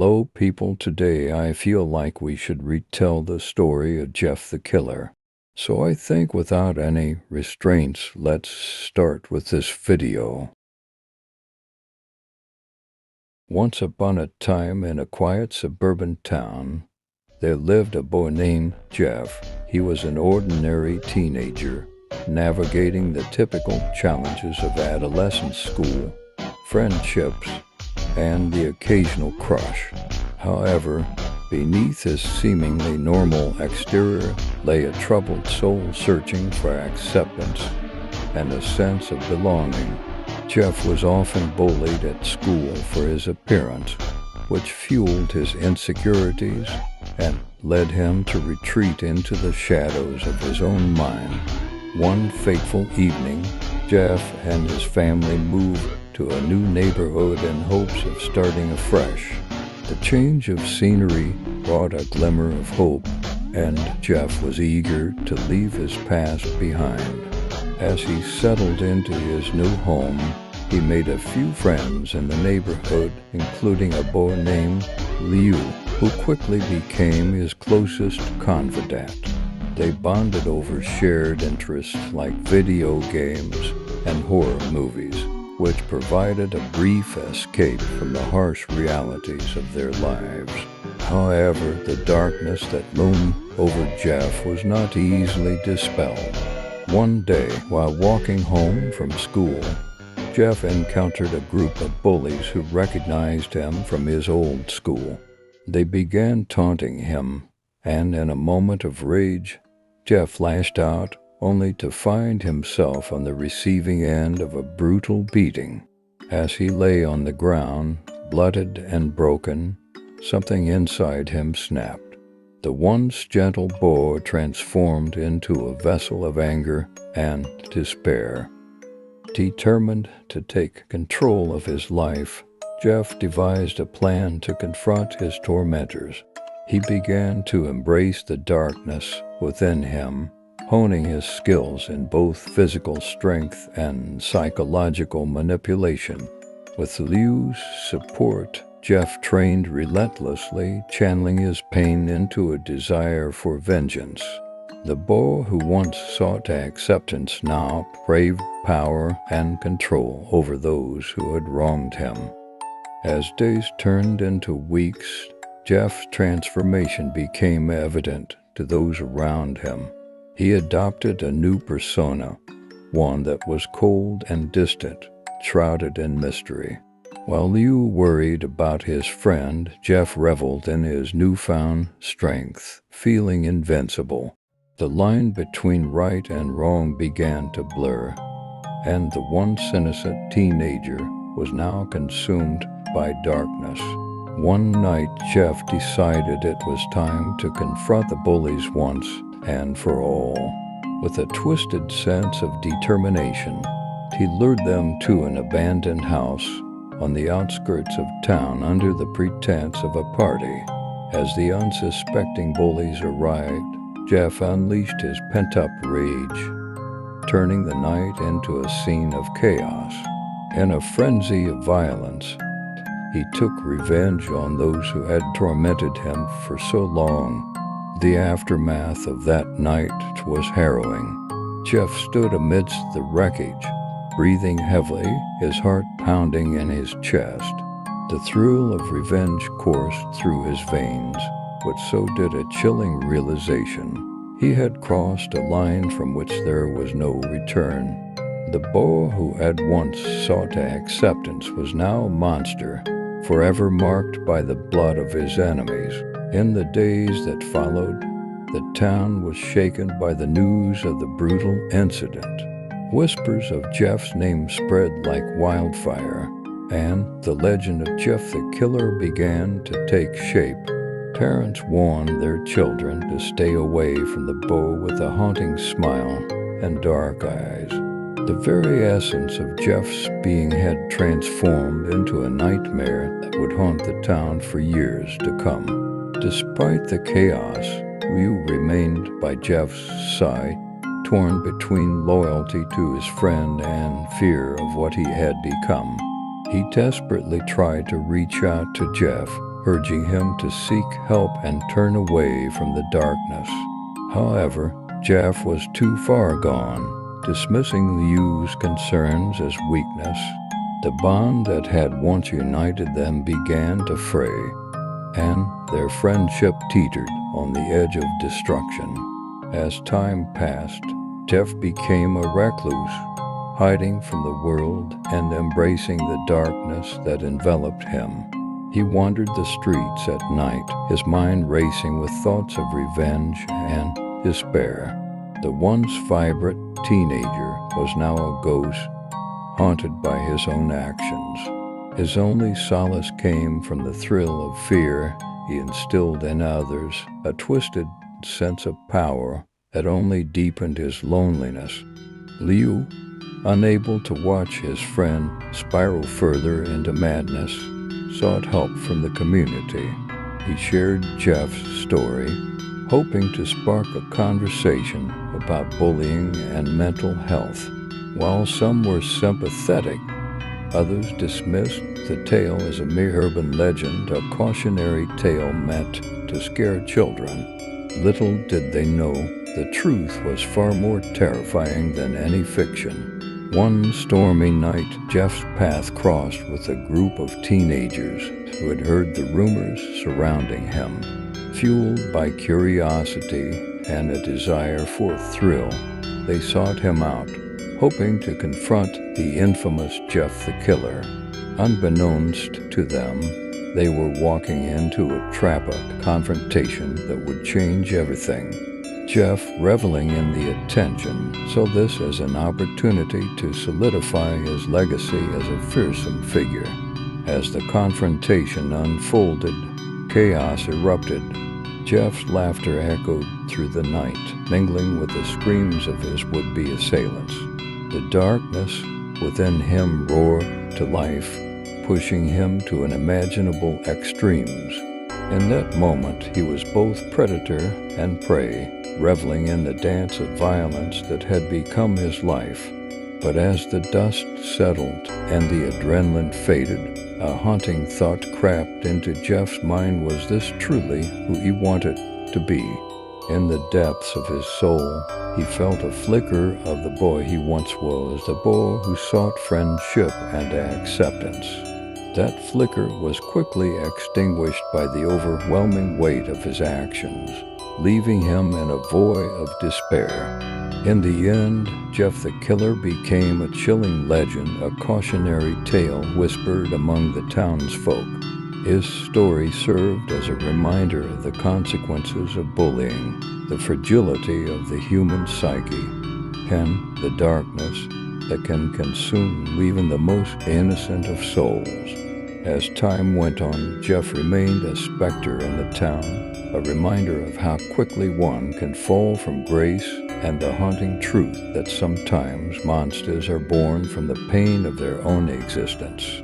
Hello, people. Today I feel like we should retell the story of Jeff the Killer. So I think without any restraints, let's start with this video. Once upon a time in a quiet suburban town, there lived a boy named Jeff. He was an ordinary teenager, navigating the typical challenges of adolescent school, friendships, and the occasional crush. However, beneath his seemingly normal exterior lay a troubled soul searching for acceptance and a sense of belonging. Jeff was often bullied at school for his appearance, which fueled his insecurities and led him to retreat into the shadows of his own mind. One fateful evening, Jeff and his family moved to a new neighborhood in hopes of starting afresh. The change of scenery brought a glimmer of hope, and Jeff was eager to leave his past behind. As he settled into his new home, he made a few friends in the neighborhood, including a boy named Liu, who quickly became his closest confidant. They bonded over shared interests like video games and horror movies, which provided a brief escape from the harsh realities of their lives. However, the darkness that loomed over Jeff was not easily dispelled. One day, while walking home from school, Jeff encountered a group of bullies who recognized him from his old school. They began taunting him, and in a moment of rage, Jeff lashed out, only to find himself on the receiving end of a brutal beating. As he lay on the ground, bloodied and broken, something inside him snapped. The once gentle boy transformed into a vessel of anger and despair. Determined to take control of his life, Jeff devised a plan to confront his tormentors. He began to embrace the darkness within him, honing his skills in both physical strength and psychological manipulation. With Liu's support, Jeff trained relentlessly, channeling his pain into a desire for vengeance. The boy who once sought acceptance now craved power and control over those who had wronged him. As days turned into weeks, Jeff's transformation became evident to those around him. He adopted a new persona, one that was cold and distant, shrouded in mystery. While Liu worried about his friend, Jeff reveled in his newfound strength, feeling invincible. The line between right and wrong began to blur, and the once innocent teenager was now consumed by darkness. One night, Jeff decided it was time to confront the bullies once and for all. With a twisted sense of determination, he lured them to an abandoned house on the outskirts of town under the pretense of a party. As the unsuspecting bullies arrived, Jeff unleashed his pent-up rage, turning the night into a scene of chaos. In a frenzy of violence, he took revenge on those who had tormented him for so long. The aftermath of that night was harrowing. Jeff stood amidst the wreckage, breathing heavily, his heart pounding in his chest. The thrill of revenge coursed through his veins, but so did a chilling realization. He had crossed a line from which there was no return. The boy who had once sought acceptance was now a monster, forever marked by the blood of his enemies. In the days that followed, the town was shaken by the news of the brutal incident. Whispers of Jeff's name spread like wildfire, and the legend of Jeff the Killer began to take shape. Parents warned their children to stay away from the boy with a haunting smile and dark eyes. The very essence of Jeff's being had transformed into a nightmare that would haunt the town for years to come. Despite the chaos, Liu remained by Jeff's side, torn between loyalty to his friend and fear of what he had become. He desperately tried to reach out to Jeff, urging him to seek help and turn away from the darkness. However, Jeff was too far gone, dismissing the youth's concerns as weakness. The bond that had once united them began to fray, and their friendship teetered on the edge of destruction. As time passed, Jeff became a recluse, hiding from the world and embracing the darkness that enveloped him. He wandered the streets at night, his mind racing with thoughts of revenge and despair. The once vibrant teenager was now a ghost, haunted by his own actions. His only solace came from the thrill of fear he instilled in others, a twisted sense of power that only deepened his loneliness. Liu, unable to watch his friend spiral further into madness, sought help from the community. He shared Jeff's story, hoping to spark a conversation about bullying and mental health. While some were sympathetic, others dismissed the tale as a mere urban legend, a cautionary tale meant to scare children. Little did they know the truth was far more terrifying than any fiction. One stormy night, Jeff's path crossed with a group of teenagers who had heard the rumors surrounding him. Fueled by curiosity and a desire for thrill, they sought him out, hoping to confront the infamous Jeff the Killer. Unbeknownst to them, they were walking into a trap, a confrontation that would change everything. Jeff, reveling in the attention, saw this as an opportunity to solidify his legacy as a fearsome figure. As the confrontation unfolded, chaos erupted. Jeff's laughter echoed through the night, mingling with the screams of his would-be assailants. The darkness within him roared to life, pushing him to unimaginable extremes. In that moment, he was both predator and prey, reveling in the dance of violence that had become his life. But as the dust settled and the adrenaline faded, a haunting thought crept into Jeff's mind. Was this truly who he wanted to be? In the depths of his soul, he felt a flicker of the boy he once was, the boy who sought friendship and acceptance. That flicker was quickly extinguished by the overwhelming weight of his actions, leaving him in a void of despair. In the end, Jeff the Killer became a chilling legend, a cautionary tale whispered among the townsfolk. His story served as a reminder of the consequences of bullying, the fragility of the human psyche, and the darkness that can consume even the most innocent of souls. As time went on, Jeff remained a specter in the town, a reminder of how quickly one can fall from grace and the haunting truth that sometimes monsters are born from the pain of their own existence.